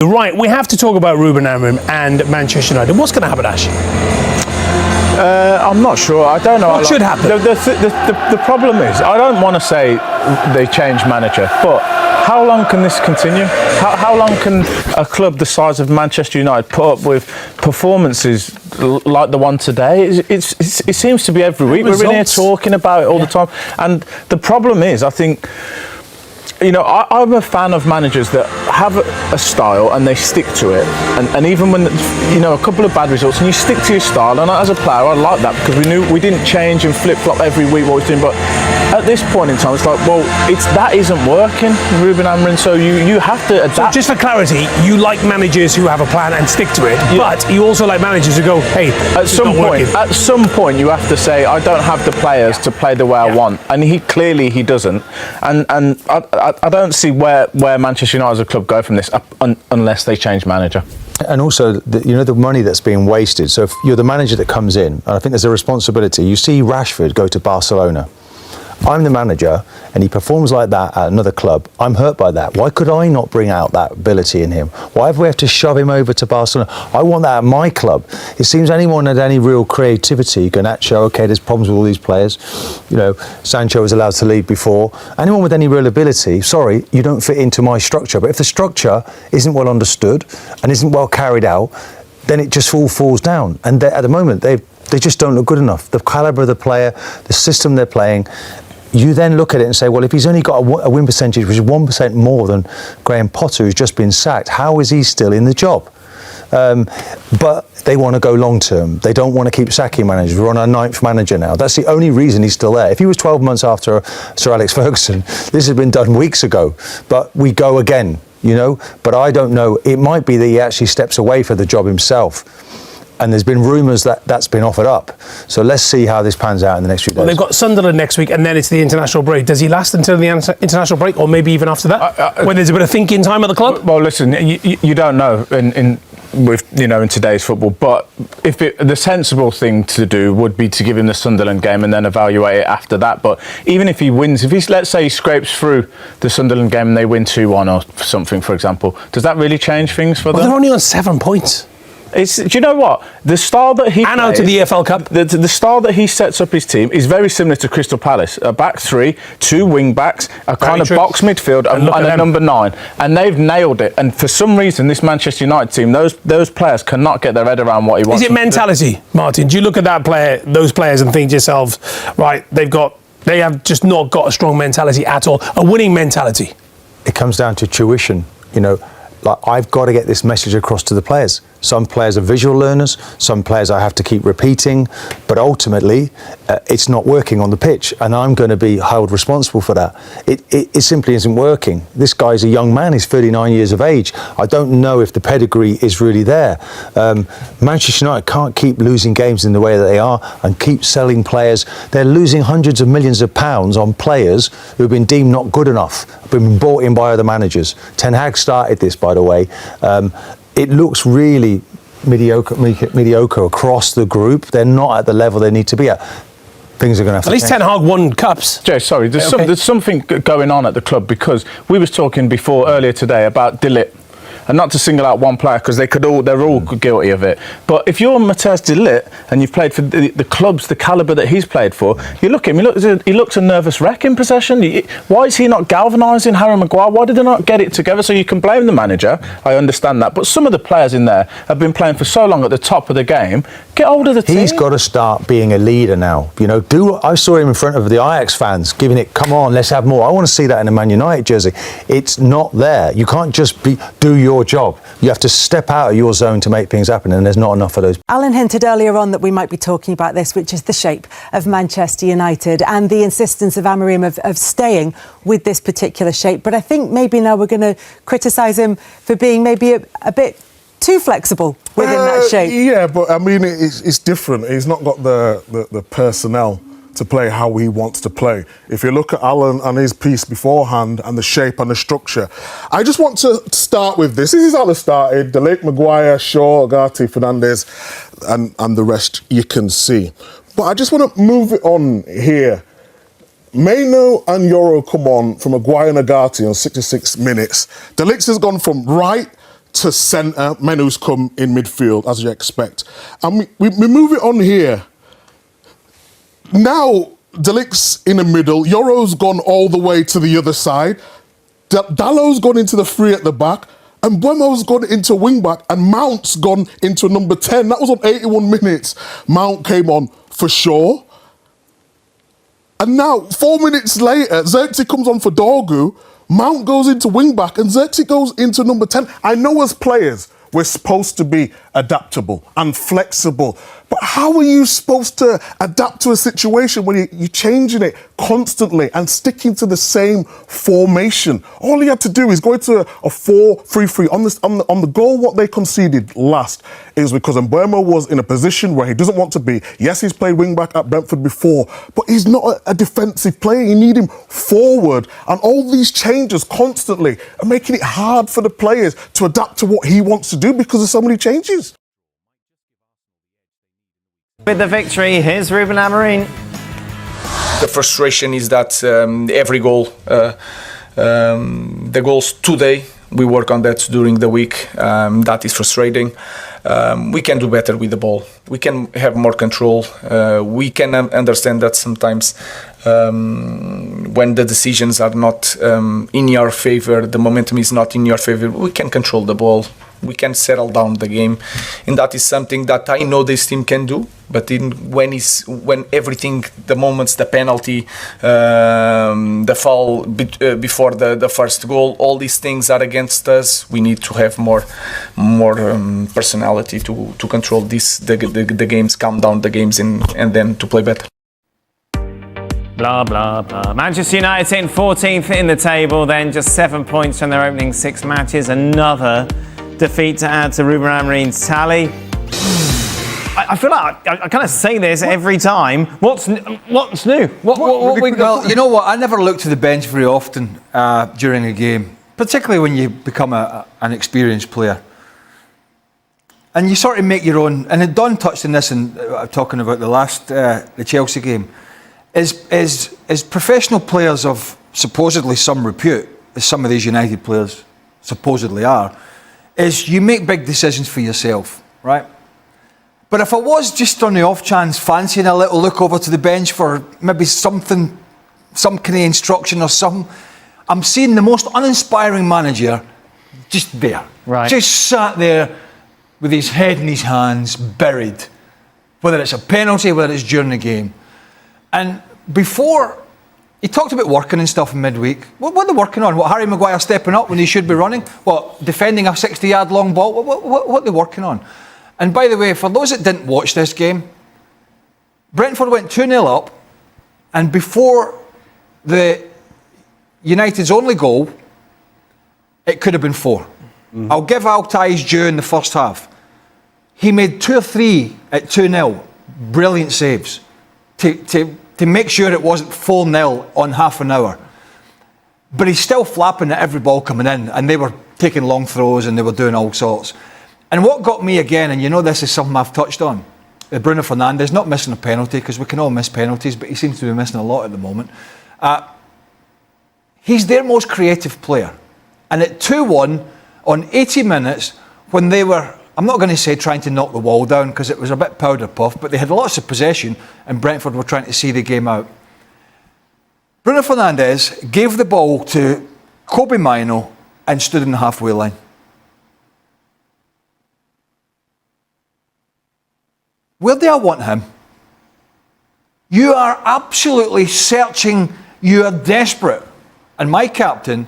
Right, we have to talk about Ruben Amorim and Manchester United. What's going to happen, Ash? I'm not sure. I don't know. What should happen? The problem is, I don't want to say they change manager, but how long can this continue? How long can a club the size of Manchester United put up with performances like the one today? It seems to be every week. We're in here talking about it all the time. And the problem is, I think, you know, I'm a fan of managers that have a style and they stick to it. And even when, you know, a couple of bad results and you stick to your style. And as a player, I like that because we knew we didn't change and flip-flop every week what we're doing. But at this point in time, it's like, well, that isn't working, Ruben Amorim. So you have to adapt. So just for clarity, you like managers who have a plan and stick to it, but you also like managers who go, hey, at some point, you have to say, I don't have the players to play the way I want, and he doesn't. And I don't see where Manchester United as a club go from this unless they change manager. And also, the money that's being wasted. So if you're the manager that comes in, and I think there's a responsibility. You see Rashford go to Barcelona. I'm the manager and he performs like that at another club. I'm hurt by that. Why could I not bring out that ability in him? Why have we have to shove him over to Barcelona? I want that at my club. It seems anyone had any real creativity, Garnacho, okay, there's problems with all these players. You know, Sancho was allowed to leave before. Anyone with any real ability, sorry, you don't fit into my structure. But if the structure isn't well understood and isn't well carried out, then it just all falls down. And at the moment, they just don't look good enough. The calibre of the player, the system they're playing, you then look at it and say, well, if he's only got a win percentage which is 1% more than Graham Potter, who's just been sacked, how is he still in the job? But they want to go long term. They don't want to keep sacking managers. We're on our 9th manager now. That's the only reason he's still there. If he was 12 months after Sir Alex Ferguson, this has been done weeks ago. But we go again, you know. But I don't know. It might be that he actually steps away for the job himself. And there's been rumours that that's been offered up. So let's see how this pans out in the next few days. Well, they've got Sunderland next week and then it's the international break. Does he last until the international break or maybe even after that? When there's a bit of thinking time at the club? Well, listen, you don't know in today's football, but the sensible thing to do would be to give him the Sunderland game and then evaluate it after that. But even if he wins, let's say he scrapes through the Sunderland game and they win 2-1 or something, for example, does that really change things for them? They're only on 7 points. Do you know what? The style that he and out to the EFL Cup. The style that he sets up his team is very similar to Crystal Palace. A back three, 2 wing backs, a kind of box midfield, and a number 9. And they've nailed it. And for some reason, this Manchester United team, those players cannot get their head around what he wants. Is it mentality, Martin? Do you look at those players, and think to yourselves, right, they have just not got a strong mentality at all, a winning mentality? It comes down to tuition, you know. Like, I've got to get this message across to the players. Some players are visual learners, some players I have to keep repeating, but ultimately it's not working on the pitch and I'm going to be held responsible for that. It simply isn't working. This guy's a young man, he's 39 years of age. I don't know if the pedigree is really there. Manchester United can't keep losing games in the way that they are and keep selling players. They're losing hundreds of millions of pounds on players who've been deemed not good enough, been bought in by other managers. Ten Hag started this, by the way. It looks really mediocre across the group. They're not at the level they need to be at. Things are going to have to change. At least Ten Hag won cups. Jay, sorry, there's something going on at the club because we was talking earlier today about De Ligt. And not to single out one player because they're all guilty of it. But if you're Matthijs De Ligt and you've played for the clubs, the calibre that he's played for, you look at him, he looks a nervous wreck in possession. Why is he not galvanising Harry Maguire? Why did they not get it together? So you can blame the manager, I understand that. But some of the players in there have been playing for so long at the top of the game. Get hold of the team. He's got to start being a leader now. You know, I saw him in front of the Ajax fans giving it, come on, let's have more. I want to see that in a Man United jersey. It's not there. You can't just do your job. You have to step out of your zone to make things happen, and there's not enough of those. Alan hinted earlier on that we might be talking about this, which is the shape of Manchester United and the insistence of Amorim of staying with this particular shape. But I think maybe now we're going to criticise him for being maybe a bit too flexible within that shape. Yeah, but I mean, it's different. He's not got the personnel to play how he wants to play. If you look at Alan and his piece beforehand and the shape and the structure, I just want to start with this. This is how they started. De Ligt, Maguire, Shaw, Agati, Fernandes, and the rest you can see. But I just want to move it on here. Maino and Yoro come on from Maguire and Agati on 66 minutes. De Ligt has gone from right to centre. Menu's come in midfield, as you expect. And we move it on here. Now, De Ligt's in the middle. Yoro's gone all the way to the other side. Dallow's gone into the 3 at the back. And Buemo's gone into wing-back. And Mount's gone into number 10. That was on 81 minutes. Mount came on for sure. And now, 4 minutes later, Xerxes comes on for Dorgu. Mount goes into wing-back and Xerxes goes into number 10. I know as players, we're supposed to be adaptable and flexible. But how are you supposed to adapt to a situation when you're changing it constantly and sticking to the same formation? All he had to do is go into a 4-3-3. On the goal, what they conceded last is because Mbeumo was in a position where he doesn't want to be. Yes, he's played wing-back at Brentford before, but he's not a defensive player. You need him forward. And all these changes constantly are making it hard for the players to adapt to what he wants to do because of so many changes. With the victory, here's Ruben Amorim. The frustration is that every goal, the goals today, we work on that during the week. That is frustrating. We can do better with the ball. We can have more control. We can understand that sometimes when the decisions are not in your favor, the momentum is not in your favor, we can control the ball. We can settle down the game, and that is something that I know this team can do. But when everything, the moments, the penalty, the foul before the first goal, all these things are against us. We need to have more personality to control the games, calm down the games, and then to play better. Blah, blah, blah. Manchester United in 14th in the table, then just 7 points from their opening 6 matches. Another defeat to add to Ruben Amorim's tally. I feel like I kind of say this every time. What's new? Well, you know what? I never look to the bench very often during a game, particularly when you become an experienced player. And you sort of make your own. And Don touched on this, and talking about the Chelsea game, is professional players of supposedly some repute, as some of these United players supposedly are, is you make big decisions for yourself, right? But if I was just on the off chance fancying a little look over to the bench for maybe something, some kind of instruction or something, I'm seeing the most uninspiring manager just there. Right. Just sat there with his head in his hands, buried. Whether it's a penalty, whether it's during the game. And before, he talked about working and stuff in midweek. What are they working on? What, Harry Maguire stepping up when he should be running? What, defending a 60-yard long ball? What are they working on? And by the way, for those that didn't watch this game, Brentford went 2-0 up, and before the United's only goal, it could have been 4. Mm-hmm. I'll give Altay his due in the first half. He made 2 or 3 at 2-0. Brilliant saves to make sure it wasn't 4-0 on half an hour. But he's still flapping at every ball coming in, and they were taking long throws and they were doing all sorts. And what got me again, and you know this is something I've touched on, Bruno Fernandes not missing a penalty, because we can all miss penalties, but he seems to be missing a lot at the moment. He's their most creative player. And at 2-1, on 80 minutes, when they were, I'm not going to say trying to knock the wall down, because it was a bit powder puff, but they had lots of possession, and Brentford were trying to see the game out. Bruno Fernandes gave the ball to Kobe Mainoo and stood in the halfway line. Where do I want him? You are absolutely searching, you are desperate. And my captain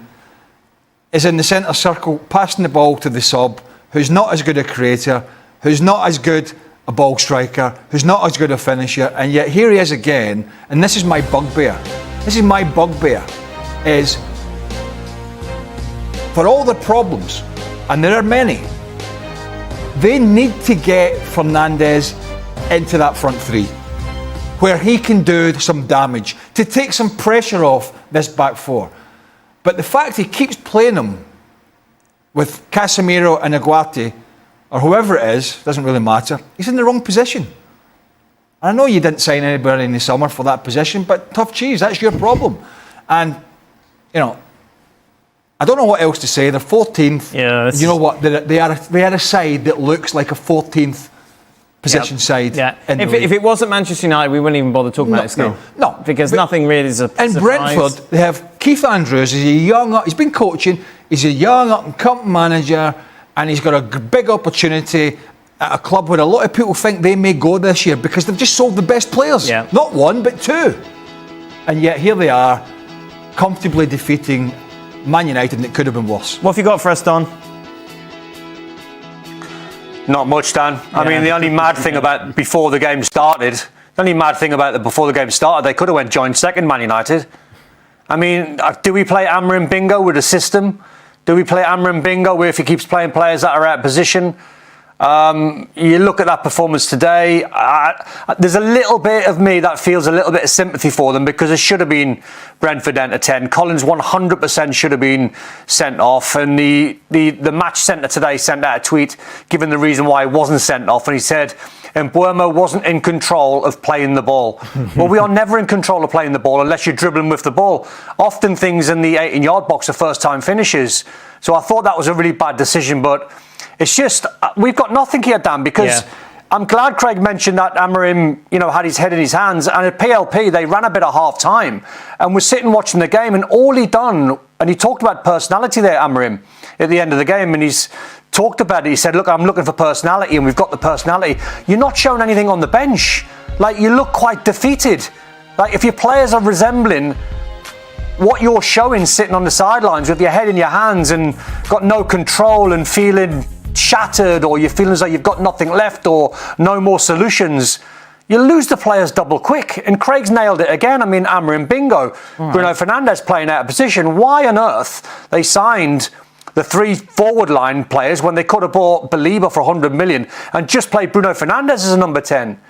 is in the centre circle, passing the ball to the sub, who's not as good a creator, who's not as good a ball striker, who's not as good a finisher, and yet here he is again, and this is my bugbear. This is my bugbear, is for all the problems, and there are many, they need to get Fernandes into that front 3, where he can do some damage, to take some pressure off this back 4. But the fact he keeps playing him with Casemiro and Aguati, or whoever it is, doesn't really matter, he's in the wrong position. I know you didn't sign anybody in the summer for that position, but tough cheese, that's your problem. And, you know, I don't know what else to say. They're 14th. Yeah, you know what? They are a side that looks like a 14th position side. Yeah. In If it wasn't Manchester United, we wouldn't even bother talking about this game. No, because nothing really is a And surprise. Brentford, they have Keith Andrews. He's been coaching. He's a young up and coming manager, and he's got a big opportunity at a club where a lot of people think they may go this year because they've just sold the best players. Yeah. Not one, but two. And yet here they are, comfortably defeating Man United, and it could have been worse. What have you got for us, Don? Not much, Dan. I mean, the only mad thing about before the game started, before the game started, they could have went joint second, Man United. I mean, do we play Amorim bingo with a system? Do we play Amorim bingo where if he keeps playing players that are out of position? You look at that performance today, there's a little bit of me that feels a little bit of sympathy for them because it should have been Brentford down to 10. Collins 100% should have been sent off, and the match centre today sent out a tweet giving the reason why he wasn't sent off, and he said Mbeumo wasn't in control of playing the ball. Well, we are never in control of playing the ball unless you're dribbling with the ball. Often things in the 18-yard box are first-time finishes, so I thought that was a really bad decision, but it's just, we've got nothing here, Dan, because I'm glad Craig mentioned that Amorim, had his head in his hands. And at PLP, they ran a bit of half-time. And we're sitting watching the game, and all he done, and he talked about personality there, Amorim, at the end of the game, and he's talked about it. He said, look, I'm looking for personality, and we've got the personality. You're not showing anything on the bench. Like, you look quite defeated. Like, if your players are resembling what you're showing sitting on the sidelines with your head in your hands and got no control and feeling shattered, or you're feeling as though you've got nothing left or no more solutions, you lose the players double quick. And Craig's nailed it again. I mean, Amorim bingo. Right. Bruno Fernandes playing out of position. Why on earth they signed the 3 forward line players when they could have bought Belieber for 100 million and just played Bruno Fernandes as a number 10?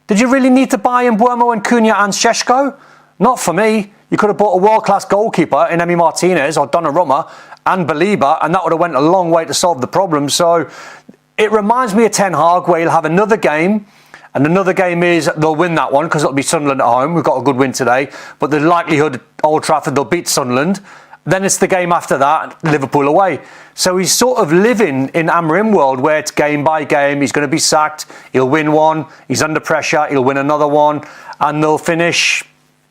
Did you really need to buy Mbeumo and Cunha and Šeško? Not for me. You could have bought a world-class goalkeeper in Emi Martinez or Donnarumma and Belieber, and that would have went a long way to solve the problem. So it reminds me of Ten Hag, where he'll have another game, and another game is they'll win that one because it'll be Sunderland at home. We've got a good win today, but the likelihood at Old Trafford they'll beat Sunderland. Then it's the game after that, Liverpool away. So he's sort of living in Amorim world where it's game by game. He's going to be sacked. He'll win one. He's under pressure. He'll win another one, and they'll finish,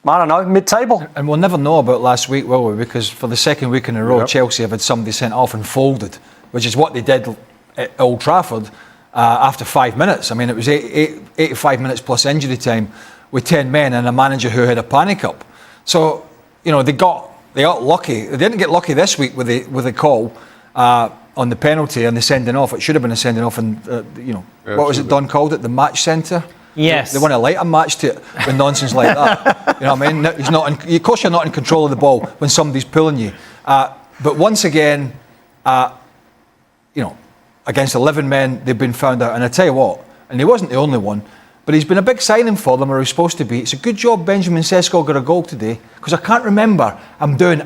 I don't know, mid-table. And we'll never know about last week, will we? Because for the second week in a row, Chelsea have had somebody sent off and folded, which is what they did at Old Trafford after 5 minutes. I mean, it was 85 minutes plus injury time with 10 men and a manager who had a panic up. So, they got lucky. They didn't get lucky this week with the call on the penalty and the sending off. It should have been a sending off, and what was it Don called it? The match centre. Yes. They want to light a match to it with nonsense like that. You know what I mean? He's not. Of course, you're not in control of the ball when somebody's pulling you. But once again, against 11 men, they've been found out. And I tell you what, and he wasn't the only one, but he's been a big signing for them, or he's supposed to be. It's a good job Benjamin Sesko got a goal today, because I can't remember I'm doing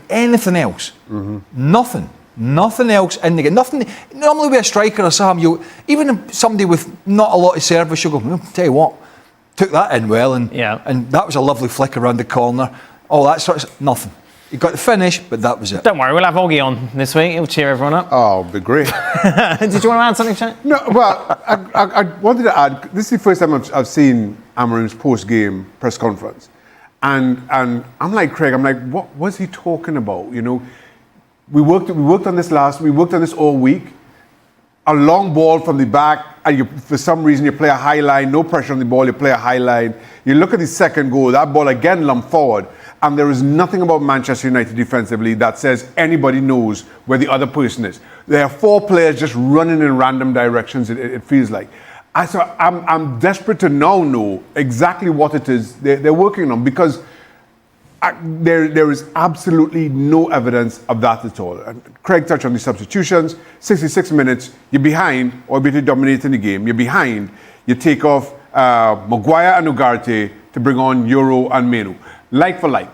anything else. Mm-hmm. Nothing else in the game. Nothing. Normally with a striker or something, even somebody with not a lot of service, you'll go, tell you what, took that in well, and that was a lovely flick around the corner. All that sort of nothing. You got the finish, but that was it. Don't worry, we'll have Augie on this week. He'll cheer everyone up. Oh, it'll be great. Did you want to add something, Shane? No, well, I wanted to add, this is the first time I've seen Amorim's post-game press conference. And I'm like, Craig, what was he talking about? We worked on this all week. A long ball from the back, and for some reason you play a high line, no pressure on the ball, you play a high line. You look at the second goal, that ball again lumped forward, and there is nothing about Manchester United defensively that says anybody knows where the other person is. There are 4 players just running in random directions, it feels like. I'm desperate to now know exactly what it is they're working on, because there is absolutely no evidence of that at all. And Craig touched on the substitutions. 66 minutes, you're behind, albeit dominating the game. You're behind. You take off Maguire and Ugarte to bring on Euro and Menu. Like for like.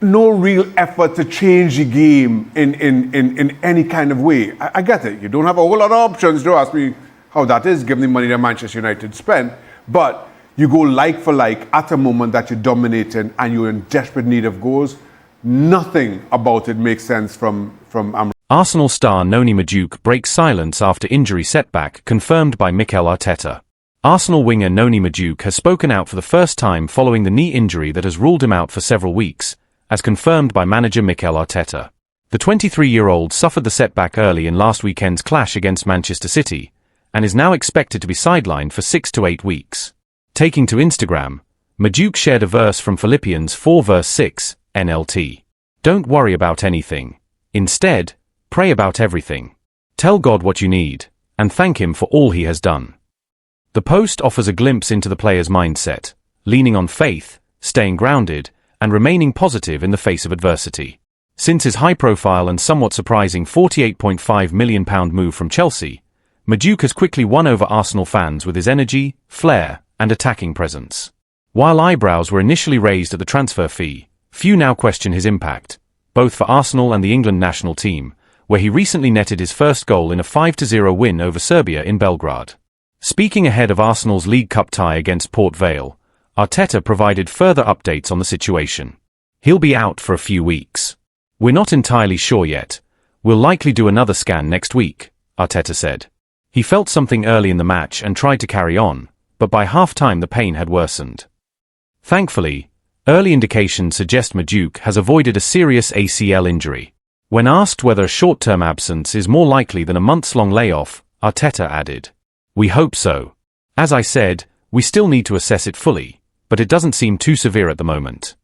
No real effort to change the game in any kind of way. I get it. You don't have a whole lot of options. Don't ask me how that is, given the money that Manchester United spent. But you go like for like at a moment that you're dominating and you're in desperate need of goals. Nothing about it makes sense from Amorim. Arsenal star Noni Madueke breaks silence after injury setback, confirmed by Mikel Arteta. Arsenal winger Noni Madueke has spoken out for the first time following the knee injury that has ruled him out for several weeks, as confirmed by manager Mikel Arteta. The 23-year-old suffered the setback early in last weekend's clash against Manchester City, and is now expected to be sidelined for 6 to 8 weeks. Taking to Instagram, Madueke shared a verse from Philippians 4 verse 6, NLT. Don't worry about anything. Instead, pray about everything. Tell God what you need, and thank Him for all He has done. The post offers a glimpse into the player's mindset, leaning on faith, staying grounded, and remaining positive in the face of adversity. Since his high-profile and somewhat surprising £48.5 million move from Chelsea, Madueke has quickly won over Arsenal fans with his energy, flair, and attacking presence. While eyebrows were initially raised at the transfer fee, few now question his impact, both for Arsenal and the England national team, where he recently netted his first goal in a 5-0 win over Serbia in Belgrade. Speaking ahead of Arsenal's League Cup tie against Port Vale, Arteta provided further updates on the situation. He'll be out for a few weeks. We're not entirely sure yet. We'll likely do another scan next week, Arteta said. He felt something early in the match and tried to carry on, but by half-time the pain had worsened. Thankfully, early indications suggest Madueke has avoided a serious ACL injury. When asked whether a short-term absence is more likely than a months-long layoff, Arteta added, "We hope so. As I said, we still need to assess it fully, but it doesn't seem too severe at the moment."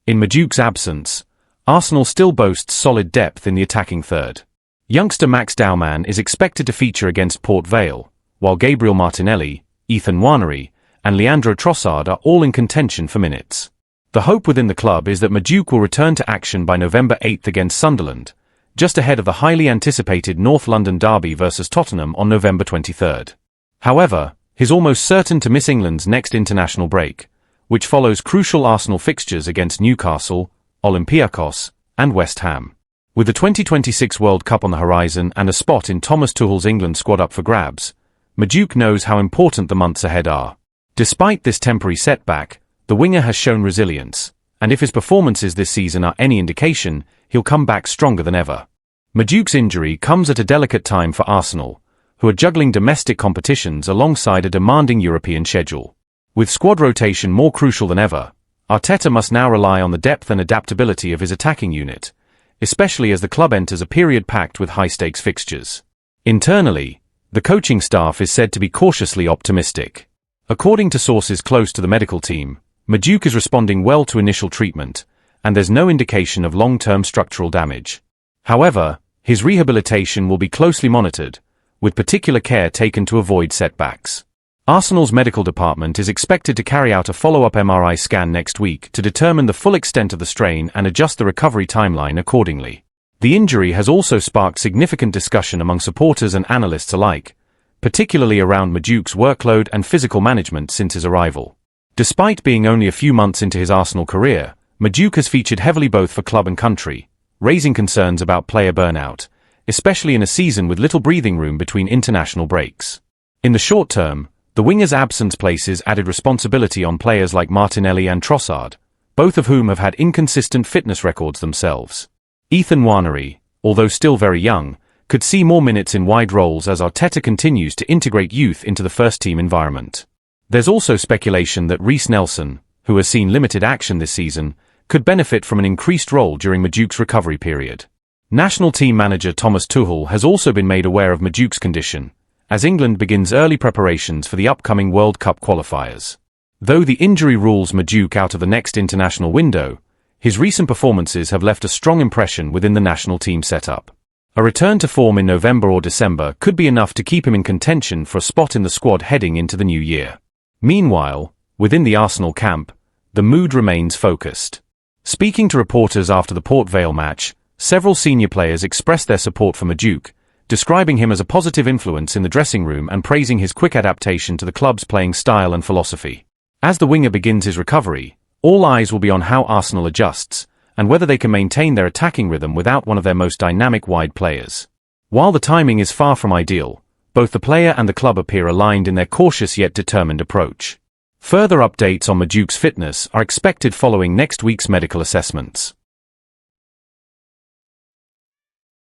In Madueke's absence, Arsenal still boasts solid depth in the attacking third. Youngster Max Dowman is expected to feature against Port Vale, while Gabriel Martinelli, Ethan Nwaneri, and Leandro Trossard are all in contention for minutes. The hope within the club is that Madueke will return to action by November 8 against Sunderland, just ahead of the highly anticipated North London derby versus Tottenham on November 23. However, he's almost certain to miss England's next international break, which follows crucial Arsenal fixtures against Newcastle, Olympiacos, and West Ham. With the 2026 World Cup on the horizon and a spot in Thomas Tuchel's England squad up for grabs, Madueke knows how important the months ahead are. Despite this temporary setback, the winger has shown resilience, and if his performances this season are any indication, he'll come back stronger than ever. Madueke's injury comes at a delicate time for Arsenal, who are juggling domestic competitions alongside a demanding European schedule. With squad rotation more crucial than ever, Arteta must now rely on the depth and adaptability of his attacking unit, especially as the club enters a period packed with high-stakes fixtures. Internally, the coaching staff is said to be cautiously optimistic. According to sources close to the medical team, Madueke is responding well to initial treatment, and there's no indication of long-term structural damage. However, his rehabilitation will be closely monitored, with particular care taken to avoid setbacks. Arsenal's medical department is expected to carry out a follow-up MRI scan next week to determine the full extent of the strain and adjust the recovery timeline accordingly. The injury has also sparked significant discussion among supporters and analysts alike, particularly around Madueke's workload and physical management since his arrival. Despite being only a few months into his Arsenal career, Madueke has featured heavily both for club and country, raising concerns about player burnout, especially in a season with little breathing room between international breaks. In the short term, the winger's absence places added responsibility on players like Martinelli and Trossard, both of whom have had inconsistent fitness records themselves. Ethan Nwaneri, although still very young, could see more minutes in wide roles as Arteta continues to integrate youth into the first-team environment. There's also speculation that Reiss Nelson, who has seen limited action this season, could benefit from an increased role during Madueke's recovery period. National team manager Thomas Tuchel has also been made aware of Madueke's condition, as England begins early preparations for the upcoming World Cup qualifiers. Though the injury rules Madueke out of the next international window, his recent performances have left a strong impression within the national team setup. A return to form in November or December could be enough to keep him in contention for a spot in the squad heading into the new year. Meanwhile, within the Arsenal camp, the mood remains focused. Speaking to reporters after the Port Vale match, several senior players expressed their support for Madueke, describing him as a positive influence in the dressing room and praising his quick adaptation to the club's playing style and philosophy. As the winger begins his recovery, all eyes will be on how Arsenal adjusts, and whether they can maintain their attacking rhythm without one of their most dynamic wide players. While the timing is far from ideal, both the player and the club appear aligned in their cautious yet determined approach. Further updates on Madueke's fitness are expected following next week's medical assessments.